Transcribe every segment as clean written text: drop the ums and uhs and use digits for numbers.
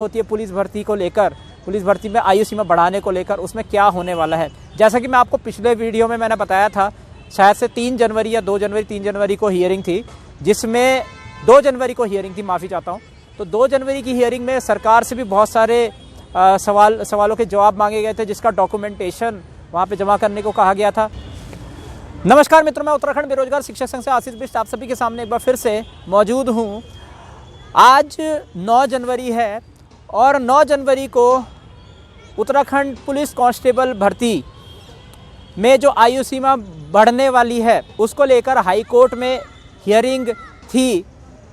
होती है पुलिस भर्ती को लेकर, पुलिस भर्ती में आयु सीमा बढ़ाने को लेकर, उसमें क्या होने वाला है। जैसा कि मैं आपको पिछले वीडियो में मैंने बताया था, शायद से 3 जनवरी या 2 जनवरी 3 जनवरी को हियरिंग थी, जिसमें 2 जनवरी को हियरिंग थी, माफ़ी चाहता हूँ। तो 2 जनवरी की हियरिंग में सरकार से भी बहुत सारे सवालों के जवाब मांगे गए थे, जिसका डॉक्यूमेंटेशन वहाँ पे जमा करने को कहा गया था। नमस्कार मित्रों, मैं उत्तराखंड बेरोजगार शिक्षक संघ से आशीष बिष्ट आप सभी के सामने एक बार फिर से मौजूद हूँ। आज 9 जनवरी है और 9 जनवरी को उत्तराखंड पुलिस कांस्टेबल भर्ती में जो आयु सीमा बढ़ने वाली है, उसको लेकर हाई कोर्ट में हियरिंग थी।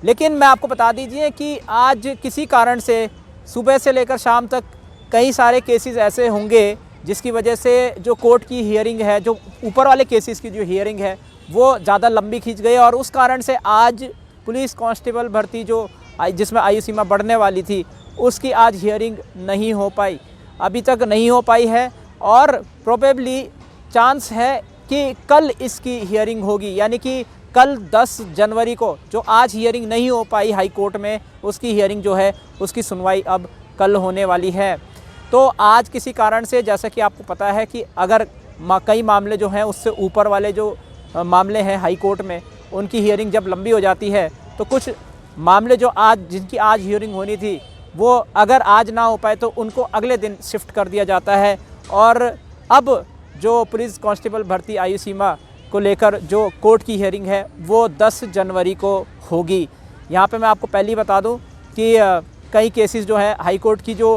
लेकिन मैं आपको बता दीजिए कि आज किसी कारण से सुबह से लेकर शाम तक कई सारे केसेस ऐसे होंगे जिसकी वजह से जो कोर्ट की हियरिंग है, जो ऊपर वाले केसेस की जो हियरिंग है, वो ज़्यादा लंबी खींच गई और उस कारण से आज पुलिस कांस्टेबल भर्ती जिसमें आयु सीमा बढ़ने वाली थी, उसकी आज हियरिंग नहीं हो पाई, अभी तक नहीं हो पाई है। और प्रोबेबली चांस है कि कल इसकी हियरिंग होगी, यानी कि कल 10 जनवरी को जो आज हियरिंग नहीं हो पाई हाई कोर्ट में, उसकी हियरिंग जो है उसकी सुनवाई अब कल होने वाली है। तो आज किसी कारण से, जैसा कि आपको पता है कि अगर कई मामले जो हैं उससे ऊपर वाले जो मामले हैं हाई कोर्ट में, उनकी हियरिंग जब लंबी हो जाती है तो कुछ मामले जिनकी आज हियरिंग होनी थी, वो अगर आज ना हो पाए तो उनको अगले दिन शिफ्ट कर दिया जाता है। और अब जो पुलिस कांस्टेबल भर्ती आयु सीमा को लेकर जो कोर्ट की हियरिंग है, वो 10 जनवरी को होगी। यहाँ पे मैं आपको पहले ही बता दूँ कि कई केसेस जो है हाई कोर्ट की जो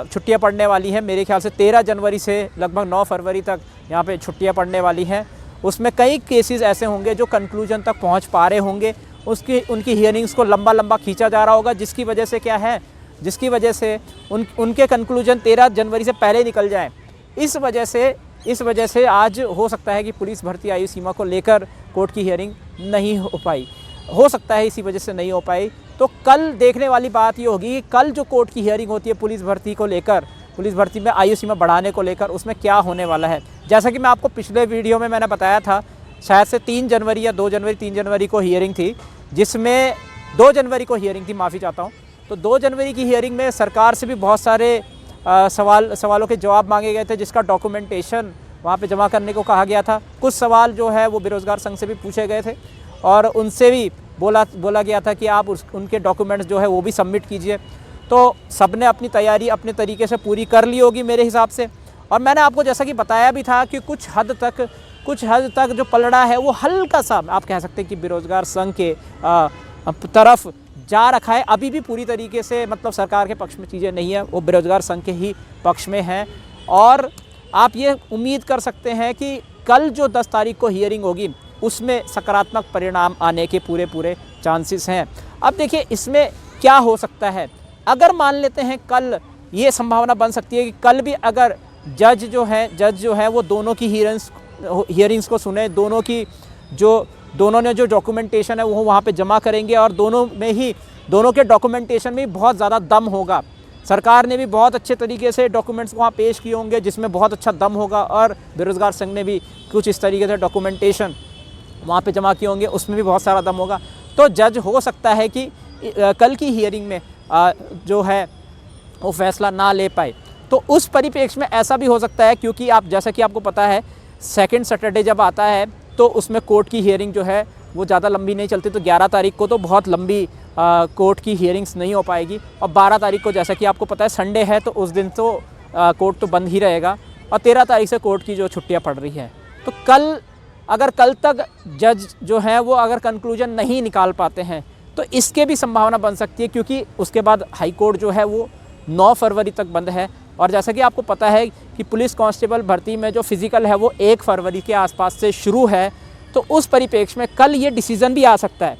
छुट्टियाँ पड़ने वाली हैं, मेरे ख्याल से 13 जनवरी से लगभग 9 फरवरी तक यहाँ पे छुट्टियाँ पड़ने वाली हैं। उसमें कई केसेस ऐसे होंगे जो कंक्लूजन तक पहुँच पा रहे होंगे, उनकी हियरिंग्स को लंबा खींचा जा रहा होगा, जिसकी वजह से क्या है, जिसकी वजह से उनके कंक्लूजन 13 जनवरी से पहले निकल जाएं। इस वजह से आज हो सकता है कि पुलिस भर्ती आयु सीमा को लेकर कोर्ट की हियरिंग नहीं हो पाई, हो सकता है इसी वजह से नहीं हो पाई। तो कल देखने वाली बात ये होगी कि कल जो कोर्ट की हियरिंग होती है पुलिस भर्ती को लेकर, पुलिस भर्ती में आयु सीमा बढ़ाने को लेकर, उसमें क्या होने वाला है। जैसा कि मैं आपको पिछले वीडियो में मैंने बताया था, शायद से 3 जनवरी या 2 जनवरी 3 जनवरी को हियरिंग थी, जिसमें 2 जनवरी को हियरिंग थी, माफ़ी चाहता हूँ। तो 2 जनवरी की हियरिंग में सरकार से भी बहुत सारे सवालों के जवाब मांगे गए थे, जिसका डॉक्यूमेंटेशन वहाँ पे जमा करने को कहा गया था। कुछ सवाल जो है वो बेरोजगार संघ से भी पूछे गए थे और उनसे भी बोला गया था कि आप उनके डॉक्यूमेंट्स जो है वो भी सबमिट कीजिए। तो सबने अपनी तैयारी अपने तरीके से पूरी कर ली होगी मेरे हिसाब से। और मैंने आपको जैसा कि बताया भी था कि कुछ हद तक जो पलड़ा है वो हल्का सा, आप कह सकते हैं कि बेरोजगार संघ के तरफ जा रखा है। अभी भी पूरी तरीके से मतलब सरकार के पक्ष में चीज़ें नहीं है, वो बेरोजगार संघ के ही पक्ष में हैं। और आप ये उम्मीद कर सकते हैं कि कल जो 10 तारीख को हियरिंग होगी, उसमें सकारात्मक परिणाम आने के पूरे चांसेस हैं। अब देखिए इसमें क्या हो सकता है। अगर मान लेते हैं कल, ये संभावना बन सकती है कि कल भी अगर जज जो है वो दोनों की हियरिंग्स को सुने, दोनों ने जो डॉक्यूमेंटेशन है वो वहाँ पे जमा करेंगे और दोनों के डॉक्यूमेंटेशन में बहुत ज़्यादा दम होगा। सरकार ने भी बहुत अच्छे तरीके से डॉक्यूमेंट्स वहाँ पेश किए होंगे जिसमें बहुत अच्छा दम होगा, और बेरोजगार संघ ने भी कुछ इस तरीके से डॉक्यूमेंटेशन वहाँ पे जमा किए होंगे, उसमें भी बहुत सारा दम होगा। तो जज हो सकता है कि कल की हियरिंग में जो है वो फैसला ना ले पाए। तो उस परिप्रेक्ष्य में ऐसा भी हो सकता है, क्योंकि जैसा कि आपको पता है, सेकंड सैटरडे जब आता है तो उसमें कोर्ट की हियरिंग जो है वो ज़्यादा लंबी नहीं चलती। तो 11 तारीख को तो बहुत लंबी कोर्ट की हियरिंग्स नहीं हो पाएगी, और 12 तारीख को जैसा कि आपको पता है संडे है, तो उस दिन तो कोर्ट तो बंद ही रहेगा, और 13 तारीख से कोर्ट की जो छुट्टियाँ पड़ रही हैं। तो अगर कल तक जज जो है वो अगर कंक्लूजन नहीं निकाल पाते हैं तो इसके भी संभावना बन सकती है, क्योंकि उसके बाद हाई कोर्ट जो है वो 9 फरवरी तक बंद है। और जैसा कि आपको पता है कि पुलिस कांस्टेबल भर्ती में जो फिज़िकल है वो 1 फरवरी के आसपास से शुरू है। तो उस परिप्रेक्ष्य में कल ये डिसीज़न भी आ सकता है।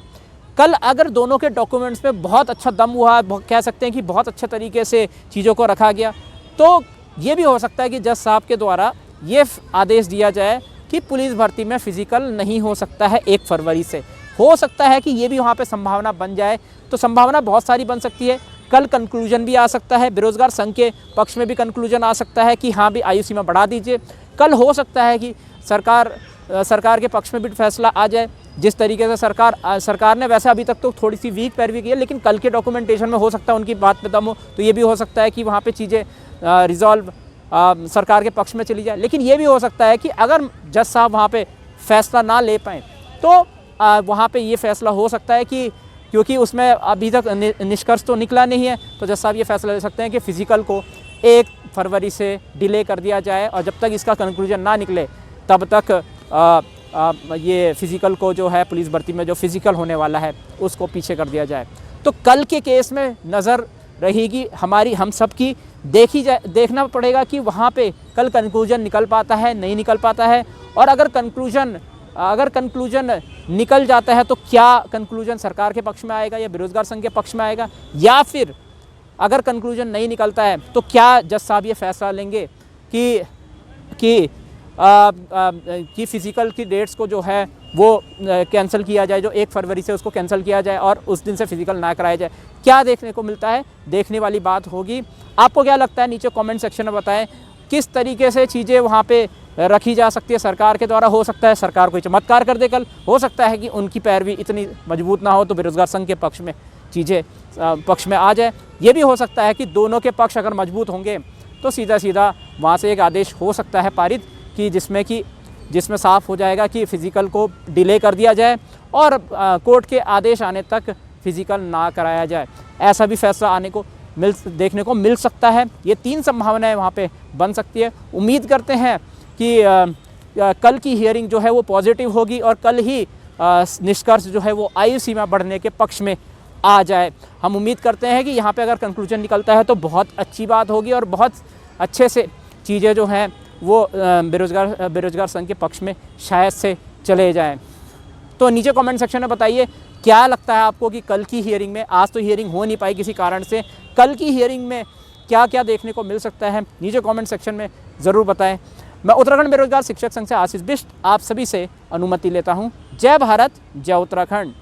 कल अगर दोनों के डॉक्यूमेंट्स में बहुत अच्छा दम हुआ, कह सकते हैं कि बहुत अच्छे तरीके से चीज़ों को रखा गया, तो ये भी हो सकता है कि जज साहब के द्वारा ये आदेश दिया जाए कि पुलिस भर्ती में फ़िज़िकल नहीं हो सकता है 1 फरवरी से। हो सकता है कि ये भी वहाँ पे संभावना बन जाए। तो संभावना बहुत सारी बन सकती है। कल कंक्लूजन भी आ सकता है, बेरोजगार संघ के पक्ष में भी कंक्लूजन आ सकता है कि हाँ भी आयु सीमा बढ़ा दीजिए। कल हो सकता है कि सरकार के पक्ष में भी फैसला आ जाए, जिस तरीके से सरकार ने वैसे अभी तक तो थोड़ी सी वीक पैरवी की है, लेकिन कल के डॉक्यूमेंटेशन में हो सकता है उनकी बात पे दम हो, तो ये भी हो सकता है कि वहाँ पे चीज़ें रिजॉल्व सरकार के पक्ष में चली जाए। लेकिन ये भी हो सकता है कि अगर जज साहब वहाँ पे फैसला ना ले पाएँ तो वहाँ पे ये फैसला हो सकता है कि क्योंकि उसमें अभी तक निष्कर्ष तो निकला नहीं है, तो जज साहब ये फैसला ले सकते हैं कि फ़िज़िकल को 1 फरवरी से डिले कर दिया जाए और जब तक इसका कंक्लूजन ना निकले तब तक ये फ़िज़िकल को जो है पुलिस भर्ती में जो फ़िज़िकल होने वाला है उसको पीछे कर दिया जाए। तो कल के केस में नज़र रहेगी हमारी, हम सब की देखना पड़ेगा कि वहाँ पे कल कंक्लूजन निकल पाता है नहीं निकल पाता है, और अगर कंक्लूजन निकल जाता है तो क्या कंक्लूजन सरकार के पक्ष में आएगा या बेरोज़गार संघ के पक्ष में आएगा, या फिर अगर कंक्लूजन नहीं निकलता है तो क्या जज साहब ये फैसला लेंगे कि फ़िज़िकल की डेट्स को जो है वो कैंसिल किया जाए, जो 1 फरवरी से उसको कैंसिल किया जाए और उस दिन से फ़िज़िकल ना कराया जाए। क्या देखने को मिलता है, देखने वाली बात होगी। आपको क्या लगता है नीचे कमेंट सेक्शन में बताएं किस तरीके से चीज़ें वहाँ पे रखी जा सकती है सरकार के द्वारा। हो सकता है सरकार कोई चमत्कार कर दे कल, हो सकता है कि उनकी पैरवी इतनी मजबूत ना हो तो बेरोज़गार संघ के पक्ष में चीज़ें पक्ष में आ जाए। ये भी हो सकता है कि दोनों के पक्ष अगर मजबूत होंगे तो सीधा वहाँ से एक आदेश हो सकता है पारित कि जिसमें साफ़ हो जाएगा कि फ़िज़िकल को डिले कर दिया जाए और कोर्ट के आदेश आने तक फ़िज़िकल ना कराया जाए। ऐसा भी फैसला देखने को मिल सकता है। ये 3 संभावनाएं वहाँ पे बन सकती है। उम्मीद करते हैं कि कल की हियरिंग जो है वो पॉजिटिव होगी और कल ही निष्कर्ष जो है वो आयु सीमा बढ़ने के पक्ष में आ जाए। हम उम्मीद करते हैं कि यहाँ पे अगर कंक्लूजन निकलता है तो बहुत अच्छी बात होगी और बहुत अच्छे से चीज़ें जो हैं वो बेरोज़गार संघ के पक्ष में शायद से चले जाएं। तो नीचे कमेंट सेक्शन में बताइए क्या लगता है आपको कि कल की हियरिंग में, आज तो हियरिंग हो नहीं पाई किसी कारण से, कल की हियरिंग में क्या क्या देखने को मिल सकता है, नीचे कमेंट सेक्शन में ज़रूर बताएं। मैं उत्तराखंड बेरोजगार शिक्षक संघ से आशीष बिष्ट आप सभी से अनुमति लेता हूं। जय भारत, जय उत्तराखंड।